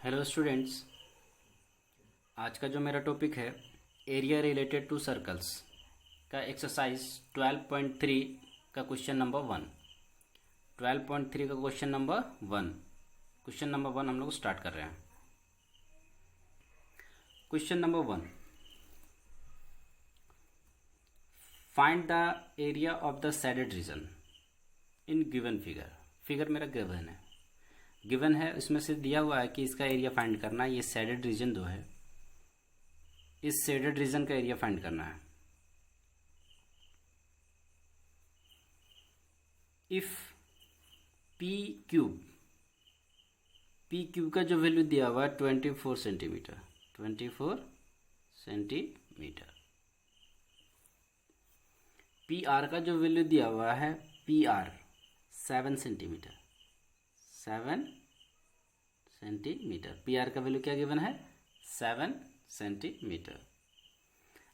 Hello students, आज का जो मेरा टॉपिक है एरिया रिलेटेड टू सर्कल्स का एक्सरसाइज 12.3 का क्वेश्चन नंबर 1। 12.3 का क्वेश्चन नंबर 1 हम लोग स्टार्ट कर रहे हैं। Question number 1, find the area of the shaded region in given figure मेरा गिवन है, इसमें से दिया हुआ है कि इसका एरिया फाइंड करना है। ये शेडेड रीजन जो है, इस शेडेड रीजन का एरिया फाइंड करना है। इफ पी क्यूब का जो वैल्यू दिया हुआ है 24 सेंटीमीटर, पी आर का जो वैल्यू दिया हुआ है P R 7 centimetre, P R का वैल्यू क्या गिवन है 7 centimetre.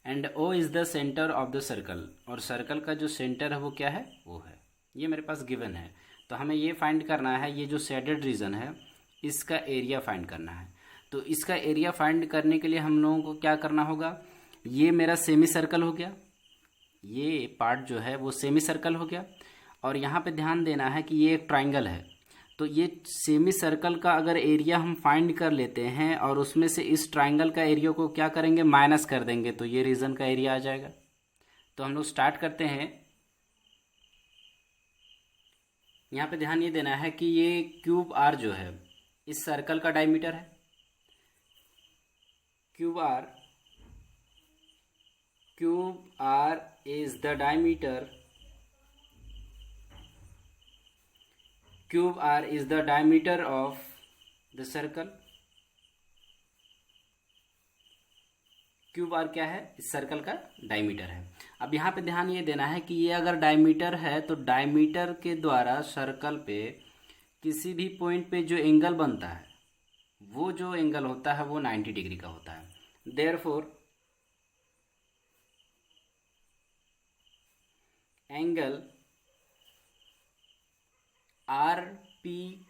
And O is the centre of the circle, और सर्कल का जो सेंटर है वो क्या है, वो है, ये मेरे पास गिवन है। तो हमें ये फाइंड करना है, ये जो शेडेड रीजन है इसका एरिया फाइंड करना है। तो इसका एरिया फाइंड करने के लिए हम लोगों को क्या करना होगा, ये मेरा सेमी सर्कल हो गया, ये पार्ट जो है वो सेमी सर्कल हो गया, और यहाँ पे ध्यान देना है कि ये एक ट्राइंगल है। तो ये सेमी सर्कल का अगर एरिया हम फाइंड कर लेते हैं और उसमें से इस ट्राइंगल का एरिया को क्या करेंगे, माइनस कर देंगे, तो ये रीजन का एरिया आ जाएगा। तो हम लोग स्टार्ट करते हैं। यहाँ पे ध्यान ये देना है कि ये क्यूब आर जो है इस सर्कल का डायमीटर है। Q R is the diameter, Q R is the diameter of the circle. Q R क्या है, इस सर्कल का डायमीटर है। अब यहाँ पे ध्यान ये देना है कि ये अगर डायमीटर है तो डायमीटर के द्वारा सर्कल पे किसी भी पॉइंट पे जो एंगल बनता है वो जो एंगल होता है वो 90 डिग्री का होता है। Therefore angle R P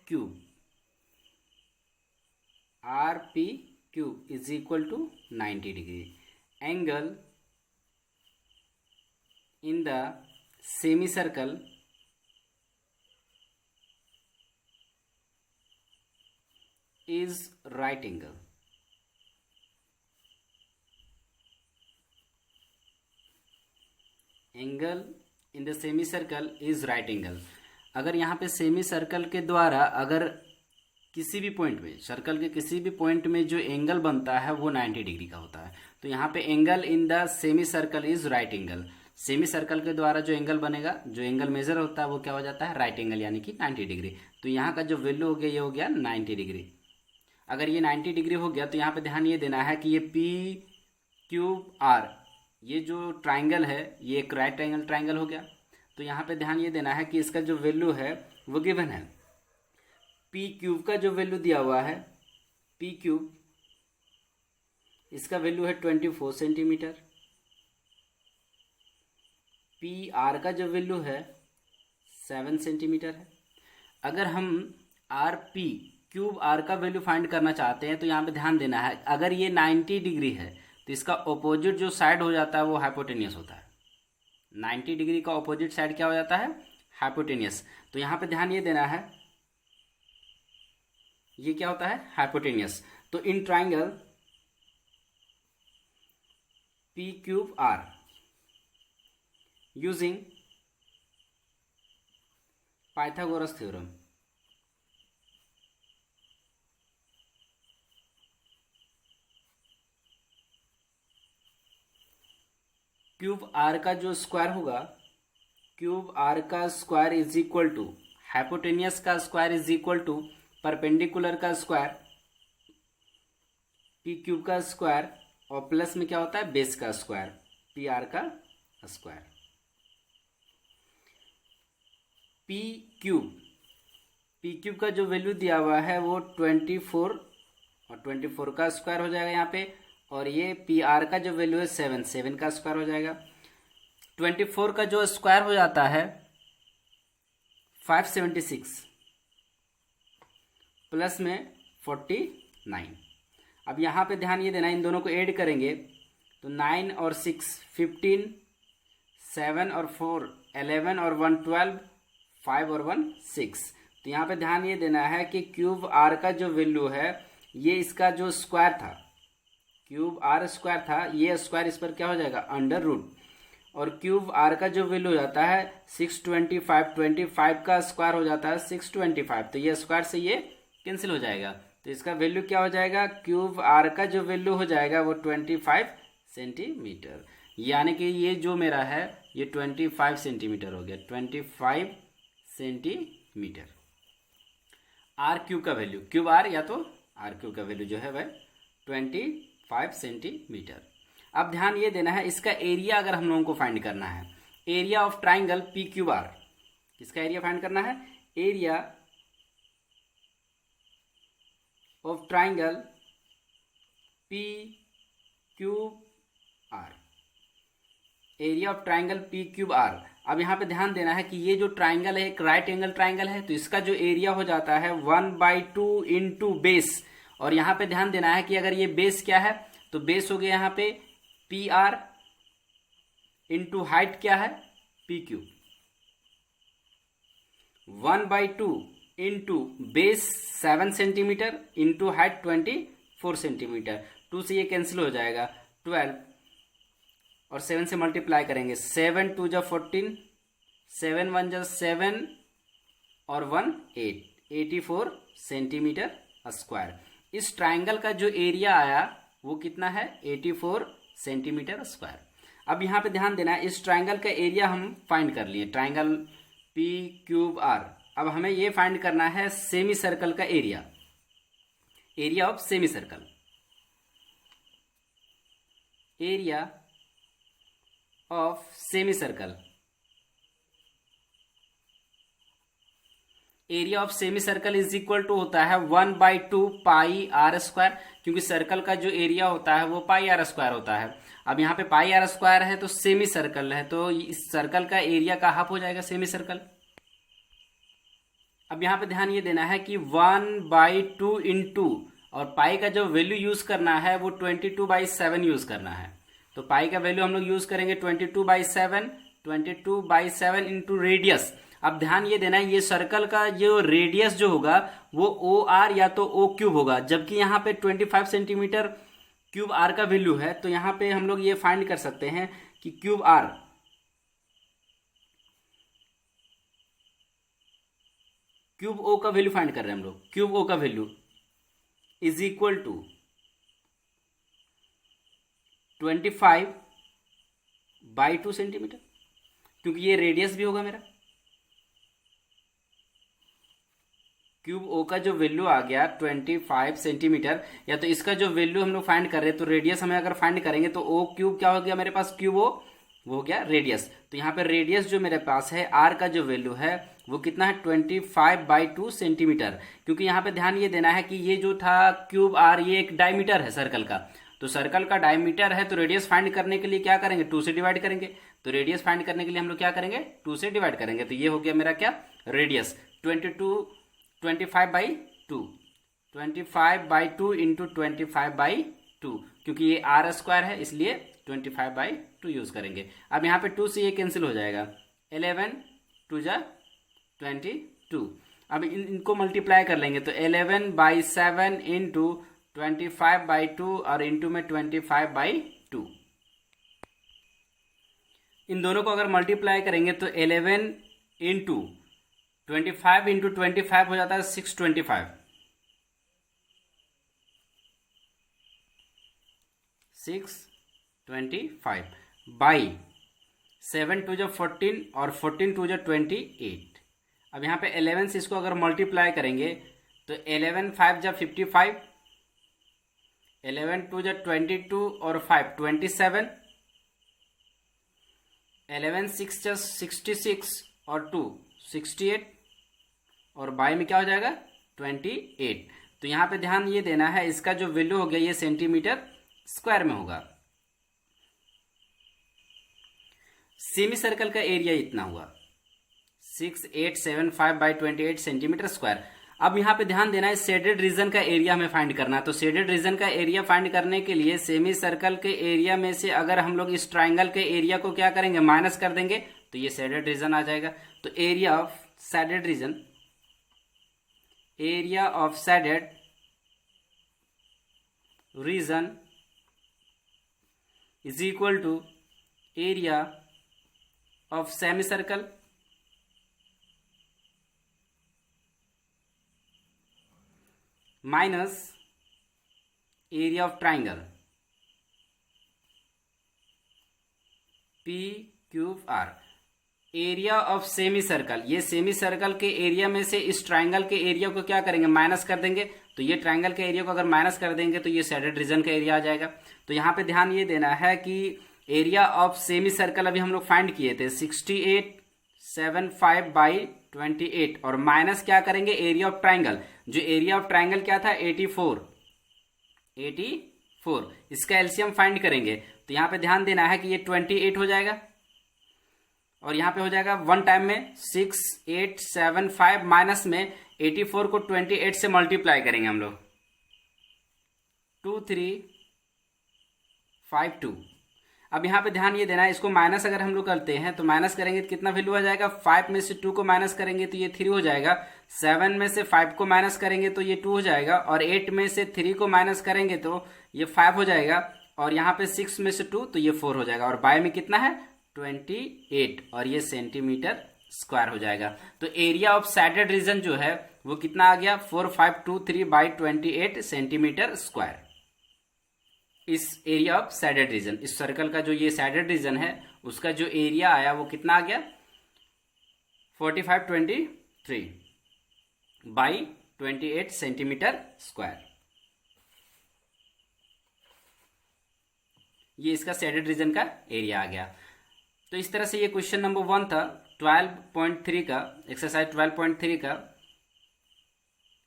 Q is equal to 90 degree. Angle in the semicircle is right angle। Angle in the semicircle is right angle. अगर यहाँ पे सेमी सर्कल के द्वारा अगर किसी भी पॉइंट में, सर्कल के किसी भी पॉइंट में जो एंगल बनता है वो 90 डिग्री का होता है। तो यहाँ पे angle in the semicircle is right angle. Semi circle के द्वारा जो एंगल बनेगा, जो एंगल मेजर होता है वो क्या हो जाता है, राइट एंगल, यानी कि 90 डिग्री। तो यहाँ का जो वैल्यू हो गया ये हो गया 90 डिग्री। अगर ये 90 डिग्री हो गया तो यहाँ पे ध्यान ये देना है कि ये पी क्यूब आर, ये जो ट्राइंगल है ये एक राइट एंगल ट्राइंगल हो गया। तो यहाँ पे ध्यान ये देना है कि इसका जो वैल्यू है वो गिवन है। पी क्यूब का जो वैल्यू दिया हुआ है, पी क्यूब, इसका वैल्यू है 24 सेंटीमीटर। पी आर का जो वैल्यू है 7 सेंटीमीटर है। अगर हम आर पी क्यूब आर का वैल्यू फाइंड करना चाहते हैं तो यहाँ पे ध्यान देना है, अगर ये 90 डिग्री है तो इसका ऑपोजिट जो साइड हो जाता है वो हाइपोटेनियस होता है। 90 डिग्री का ऑपोजिट साइड क्या हो जाता है, हाइपोटेनियस। तो यहाँ पे ध्यान ये देना है, ये क्या होता है, हाइपोटेनियस। तो in triangle P Q R using Pythagoras theorem, Q R का जो स्क्वायर होगा, क्यूब आर का square is equal to hypotenuse का square is equal to perpendicular का स्क्वायर, पी क्यूब का स्क्वायर, और प्लस में क्या होता है, बेस का स्क्वायर, पी आर का स्क्वायर। पी क्यूब का जो वैल्यू दिया हुआ है वो 24, और 24 का स्क्वायर हो जाएगा यहाँ पे, और ये पी आर का जो वैल्यू है 7 का स्क्वायर हो जाएगा। 24 का जो स्क्वायर हो जाता है 576 प्लस में 46 9। अब यहाँ पे ध्यान ये देना, इन दोनों को ऐड करेंगे तो 9 और 6 15, 7 और 4 11 और 1 12, 5 और 1 6। तो यहाँ पे ध्यान ये देना है कि क्यूब आर का जो वैल्यू है, ये इसका जो स्क्वायर था, क्यूब आर स्क्वायर था, ये स्क्वायर इस पर क्या हो जाएगा, अंडर रूट। और क्यूब आर का जो वैल्यू हो जाता है 625, 25 का स्क्वायर हो जाता है 625, तो ये स्क्वायर से ये कैंसिल हो जाएगा। तो इसका वैल्यू क्या हो जाएगा, क्यूब आर का जो वैल्यू हो जाएगा वो 25 सेंटीमीटर। यानी कि ये जो मेरा है ये 25 सेंटीमीटर हो गया, 25 सेंटीमीटर। आर क्यूब का वैल्यू, क्यूब आर या तो आर क्यूब का वैल्यू जो है वह 25 सेंटीमीटर। अब ध्यान ये देना है, इसका एरिया अगर हम लोगों को फाइंड करना है, area of triangle P Q R, किसका एरिया फाइंड करना है, area of triangle P Q R, area of triangle P Q R. अब यहाँ पे ध्यान देना है कि ये जो ट्राइंगल है एक राइट एंगल ट्राइंगल है, तो इसका जो एरिया हो जाता है 1/2 इंटू बेस। और यहाँ पे ध्यान देना है कि अगर ये बेस क्या है, तो बेस हो गया यहाँ पे पी आर इंटू हाइट क्या है, P cube. 1/2 into base 7 centimetre into height 24 centimetre. 2 से ये कैंसिल हो जाएगा 12 और 7 से मल्टीप्लाई करेंगे, 7 2 जा 14, 7 1 जा 7 और 1 8, 84 सेंटीमीटर स्क्वायर। इस ट्राइंगल का जो एरिया आया वो कितना है, 84 सेंटीमीटर स्क्वायर। अब यहाँ पे ध्यान देना है, इस ट्राइंगल का एरिया हम फाइंड कर लिए, ट्राइंगल पी क्यूब आर। अब हमें ये फाइंड करना है सेमी सर्कल का area, area of semicircle, area of semicircle. Area of semicircle is equal to होता है 1/2 पाई आर स्क्वायर, क्योंकि सर्कल का जो एरिया होता है वो पाई आर स्क्वायर होता है। अब यहाँ पे पाई आर स्क्वायर है तो सेमी सर्कल है, तो इस सर्कल का एरिया का हाफ हो जाएगा सेमी सर्कल। अब यहाँ पे ध्यान ये देना है कि 1/2 इंटू, और पाई का जो वैल्यू यूज करना है वो 22/7 यूज करना है। तो पाई का वैल्यू हम लोग यूज करेंगे 22/7, 22/7 इंटू रेडियस। अब ध्यान ये देना है, ये सर्कल का जो रेडियस जो होगा वो ओ आर या तो ओ क्यूब होगा, जबकि यहाँ पे 25 सेंटीमीटर क्यूब आर का वैल्यू है। तो यहाँ पे हम लोग ये फाइंड कर सकते हैं कि क्यूब आर, क्यूब ओ का वैल्यू फाइंड कर रहे हैं हम लोग, क्यूब ओ का value is equal to 25/2 centimetre, क्योंकि ये रेडियस भी होगा मेरा। क्यूब ओ का जो वैल्यू आ गया 25 सेंटीमीटर, या तो इसका जो वैल्यू हम लोग फाइंड कर रहे हैं, तो रेडियस हमें अगर फाइंड करेंगे तो ओ क्यूब क्या हो गया मेरे पास, क्यूब ओ वो हो गया रेडियस। तो यहाँ पे रेडियस जो मेरे पास है, आर का जो वैल्यू है वो कितना है 25/2 सेंटीमीटर। क्योंकि यहाँ पे ध्यान ये देना है कि ये जो था क्यूब आर, ये एक डायमीटर है सर्कल का, तो सर्कल का डायमीटर है, तो रेडियस फाइंड करने के लिए क्या करेंगे, 2 से डिवाइड करेंगे। तो रेडियस फाइंड करने के लिए हम लोग क्या करेंगे, 2 से डिवाइड करेंगे। तो ये हो गया मेरा क्या, रेडियस 25/2, 25/2 इंटू 25/2, क्योंकि ये आर स्क्वायर है इसलिए 25/2 यूज करेंगे। अब यहाँ पे 2 से ये कैंसिल हो जाएगा, 11 2 जा 22। अब इनको मल्टीप्लाई कर लेंगे तो 11/7 इंटू 25/2 और इंटू में 25/2। इन दोनों को अगर मल्टीप्लाई करेंगे तो 11 इंटू 25 इंटू 25 हो जाता है 625, 625 बाई 7 2 जो 14 और 14 2 जो 28। अब यहाँ पे 11 से इसको अगर मल्टीप्लाई करेंगे तो 11 5 जा 55, 11 2 जा 22 और 5 27, 11 6 जा 66 और 2 68, और बाई में क्या हो जाएगा 28। तो यहाँ पे ध्यान ये देना है, इसका जो वैल्यू हो गया ये सेंटीमीटर स्क्वायर में होगा। सेमी सर्कल का एरिया इतना हुआ 6875/28 सेंटीमीटर स्क्वायर। अब यहाँ पे ध्यान देना है, शेडेड रीजन का एरिया हमें फाइंड करना है। तो शेडेड रीजन का एरिया फाइंड करने के लिए सेमी सर्कल के एरिया में से अगर हम लोग इस ट्राइंगल के एरिया को क्या करेंगे, माइनस कर देंगे, तो ये शेडेड रीजन आ जाएगा। तो area of shaded region, area of shaded region is equal to area of semicircle minus area of triangle P Q R. Area of semicircle, ये सेमी सर्कल के area में से इस triangle के area को क्या करेंगे, minus कर देंगे। तो ये ट्राइंगल के एरिया को अगर माइनस कर देंगे तो ये शेडेड रीजन का एरिया आ जाएगा। तो यहाँ पे ध्यान ये देना है कि एरिया ऑफ सेमी सर्कल अभी हम लोग फाइंड किए थे 6875 बाई 28 और माइनस क्या करेंगे, एरिया ऑफ ट्राइंगल। जो एरिया ऑफ ट्राइंगल क्या था 84, इसका एलसीएम फाइंड करेंगे। तो यहाँ पे ध्यान देना है कि ये 28 हो जाएगा और यहाँ पे हो जाएगा वन टाइम में 6875 माइनस में 84 को 28 से मल्टीप्लाई करेंगे हम लोग 2352। अब यहाँ पे ध्यान ये देना है, इसको माइनस अगर हम लोग करते हैं तो माइनस करेंगे तो कितना वैल्यू आ जाएगा, 5 में से 2 को माइनस करेंगे तो ये 3 हो जाएगा, 7 में से 5 को माइनस करेंगे तो ये 2 हो जाएगा और 8 में से 3 को माइनस करेंगे तो ये 5 हो जाएगा और यहाँ पे 6 में से 2 तो ये 4 हो जाएगा और बाय में कितना है 28 और ये सेंटीमीटर स्क्वायर हो जाएगा। तो एरिया ऑफ शेडेड रीजन जो है वो कितना आ गया 4523 बाई 28 सेंटीमीटर स्क्वायर। इस एरिया ऑफ शेडेड रीजन, इस सर्कल का जो ये शेडेड रीजन है उसका जो एरिया आया वो कितना आ गया 4523 बाई 28 सेंटीमीटर स्क्वायर। ये इसका शेडेड रीजन का एरिया आ गया। तो इस तरह से ये क्वेश्चन नंबर 1 था 12.3 का, एक्सरसाइज 12.3 का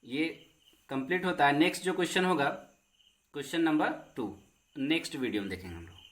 ये कंप्लीट होता है। नेक्स्ट जो क्वेश्चन होगा क्वेश्चन नंबर 2 नेक्स्ट वीडियो में देखेंगे हम लोग।